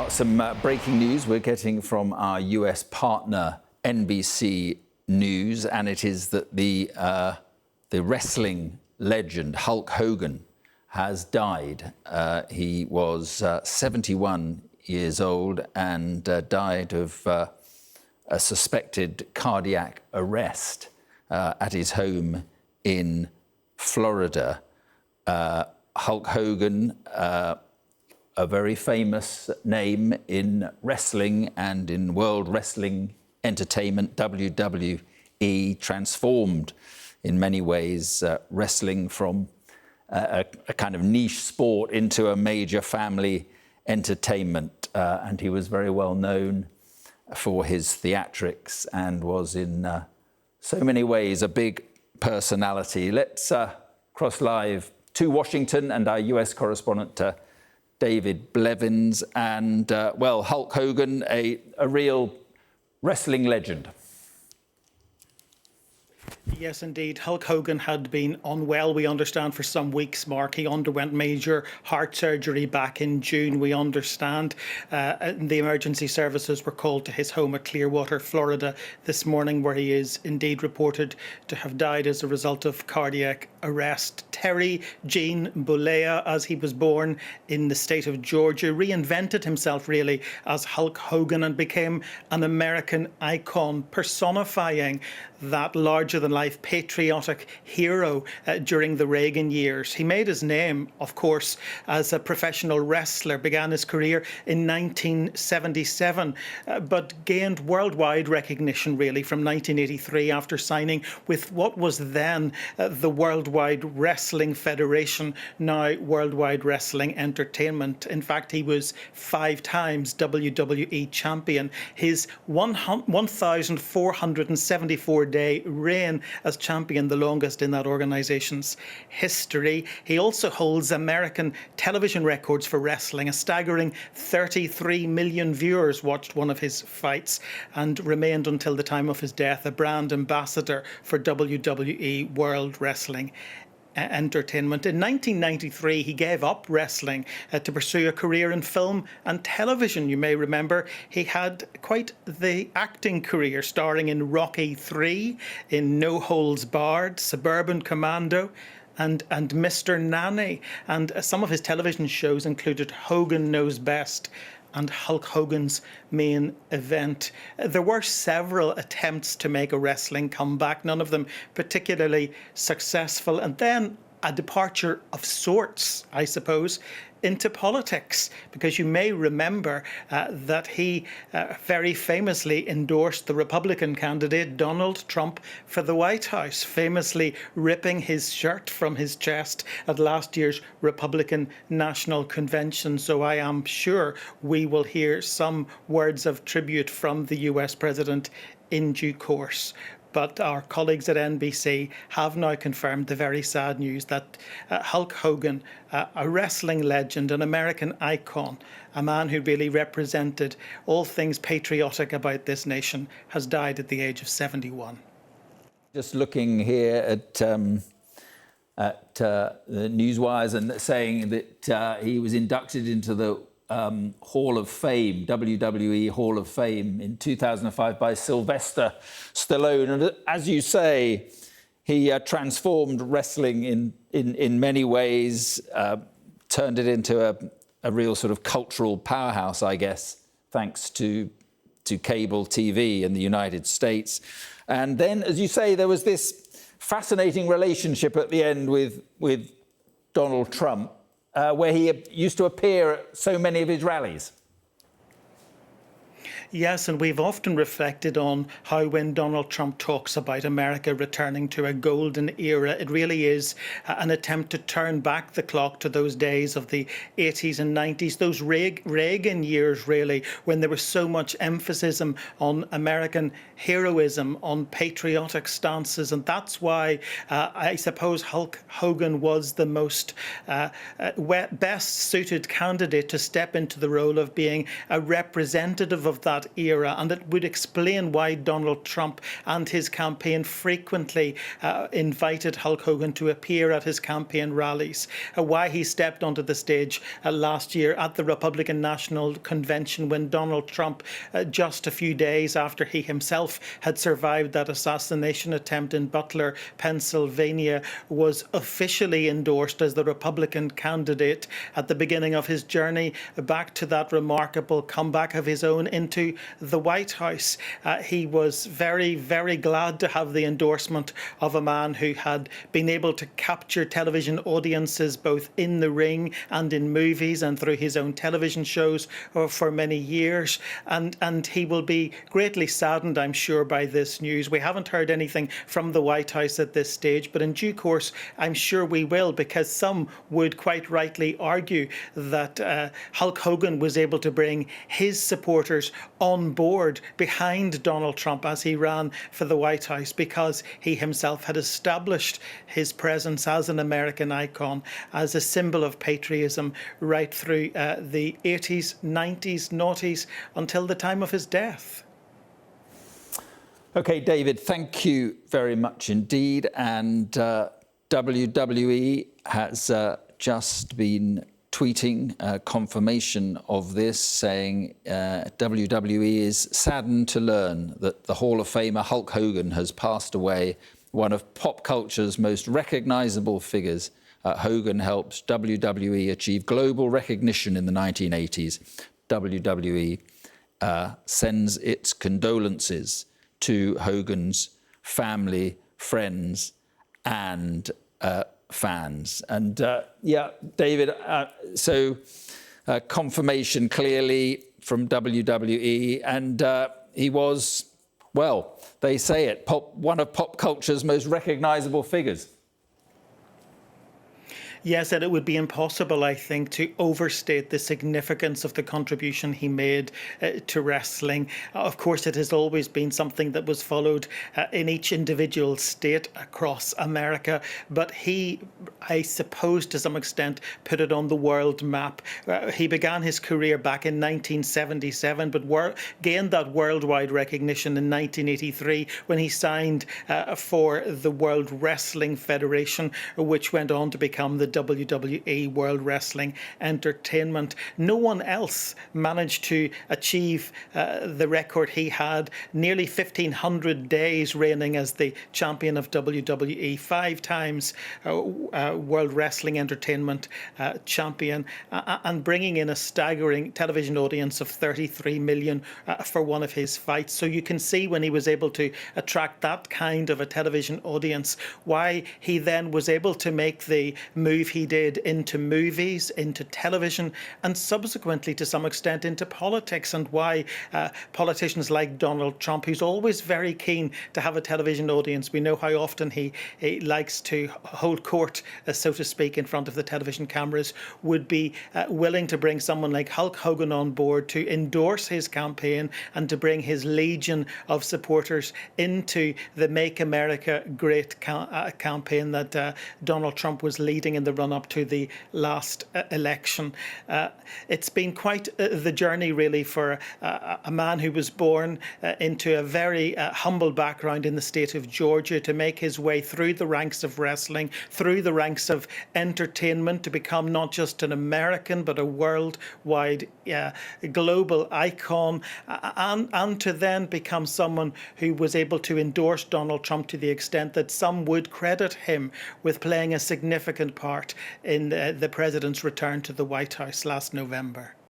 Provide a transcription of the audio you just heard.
Now, some breaking news we're getting from our US partner, NBC News, and it is that the wrestling legend Hulk Hogan has died. He was 71 years old and died of a suspected cardiac arrest at his home in Florida. Hulk Hogan, a very famous name in wrestling and in world wrestling entertainment, WWE, transformed in many ways wrestling from a kind of niche sport into a major family entertainment. And he was very well known for his theatrics and was in so many ways a big personality. Let's cross live to Washington and our US correspondent, David Blevins. And, well, Hulk Hogan, a real wrestling legend. Yes, indeed. Hulk Hogan had been unwell, we understand, for some weeks, Mark. He underwent major heart surgery back in June, we understand. The emergency services were called to his home at Clearwater, Florida this morning, where he is indeed reported to have died as a result of cardiac arrest. Terry Gene Bollea, as he was born in the state of Georgia, reinvented himself really as Hulk Hogan and became an American icon, personifying that larger-than-life patriotic hero during the Reagan years. He made his name, of course, as a professional wrestler, began his career in 1977, but gained worldwide recognition, really, from 1983 after signing with what was then the Worldwide Wrestling Federation, now Worldwide Wrestling Entertainment. In fact, he was 5 times WWE champion. His 1,474-day reign as champion, the longest in that organization's history. He also holds American television records for wrestling. A staggering 33 million viewers watched one of his fights and remained until the time of his death a brand ambassador for WWE World Wrestling Entertainment. In 1993, he gave up wrestling to pursue a career in film and television. You may remember he had quite the acting career, starring in Rocky III, in No Holds Barred, Suburban Commando, and Mr. Nanny. And some of his television shows included Hogan Knows Best and Hulk Hogan's Main Event. There were several attempts to make a wrestling comeback, none of them particularly successful. And then a departure of sorts, I suppose, into politics, because you may remember that he very famously endorsed the Republican candidate Donald Trump for the White House, famously ripping his shirt from his chest at last year's Republican National Convention. So I am sure we will hear some words of tribute from the US president in due course. But our colleagues at NBC have now confirmed the very sad news that Hulk Hogan, a wrestling legend, an American icon, a man who really represented all things patriotic about this nation, has died at the age of 71. Just looking here at the newswires and saying that he was inducted into the Hall of Fame, WWE Hall of Fame, in 2005 by Sylvester Stallone. And as you say, he transformed wrestling in many ways, turned it into a real sort of cultural powerhouse, I guess, thanks to cable TV in the United States. And then, as you say, there was this fascinating relationship at the end with Donald Trump, where he used to appear at so many of his rallies. Yes, and we've often reflected on how when Donald Trump talks about America returning to a golden era, it really is an attempt to turn back the clock to those days of the 80s and 90s, those Reagan years, really, when there was so much emphasis on American heroism, on patriotic stances. And that's why I suppose Hulk Hogan was the most best suited candidate to step into the role of being a representative of that that era, and it would explain why Donald Trump and his campaign frequently invited Hulk Hogan to appear at his campaign rallies, why he stepped onto the stage last year at the Republican National Convention when Donald Trump, just a few days after he himself had survived that assassination attempt in Butler, Pennsylvania, was officially endorsed as the Republican candidate at the beginning of his journey back to that remarkable comeback of his own into the White House. He was very, very glad to have the endorsement of a man who had been able to capture television audiences both in the ring and in movies and through his own television shows for many years. And he will be greatly saddened, I'm sure, by this news. We haven't heard anything from the White House at this stage, but in due course, I'm sure we will, because some would quite rightly argue that Hulk Hogan was able to bring his supporters on board behind Donald Trump as he ran for the White House, because he himself had established his presence as an American icon, as a symbol of patriotism right through the 80s, 90s, noughties until the time of his death. Okay, David, thank you very much indeed. And WWE has just been tweeting confirmation of this, saying WWE is saddened to learn that the Hall of Famer Hulk Hogan has passed away, one of pop culture's most recognizable figures. Hogan helped WWE achieve global recognition in the 1980s. WWE sends its condolences to Hogan's family, friends, and fans. And yeah, David, so confirmation clearly from WWE, and he was, well, they say it, one of pop culture's most recognizable figures. Yes, and it would be impossible, I think, to overstate the significance of the contribution he made to wrestling. Of course, it has always been something that was followed in each individual state across America, but he, I suppose, to some extent, put it on the world map. He began his career back in 1977, but gained that worldwide recognition in 1983 when he signed for the World Wrestling Federation, which went on to become the WWE, World Wrestling Entertainment. No one else managed to achieve the record he had, nearly 1,500 days reigning as the champion of WWE, 5 times World Wrestling Entertainment champion, and bringing in a staggering television audience of 33 million for one of his fights. So you can see, when he was able to attract that kind of a television audience, why he then was able to make the move he did into movies, into television, and subsequently to some extent into politics, and why politicians like Donald Trump, who's always very keen to have a television audience, we know how often he likes to hold court, so to speak, in front of the television cameras, would be willing to bring someone like Hulk Hogan on board to endorse his campaign and to bring his legion of supporters into the Make America Great campaign that Donald Trump was leading in the run-up to the last election. It's been quite the journey, really, for a man who was born into a very humble background in the state of Georgia, to make his way through the ranks of wrestling, through the ranks of entertainment, to become not just an American but a worldwide global icon, and to then become someone who was able to endorse Donald Trump to the extent that some would credit him with playing a significant part in the president's return to the White House last November.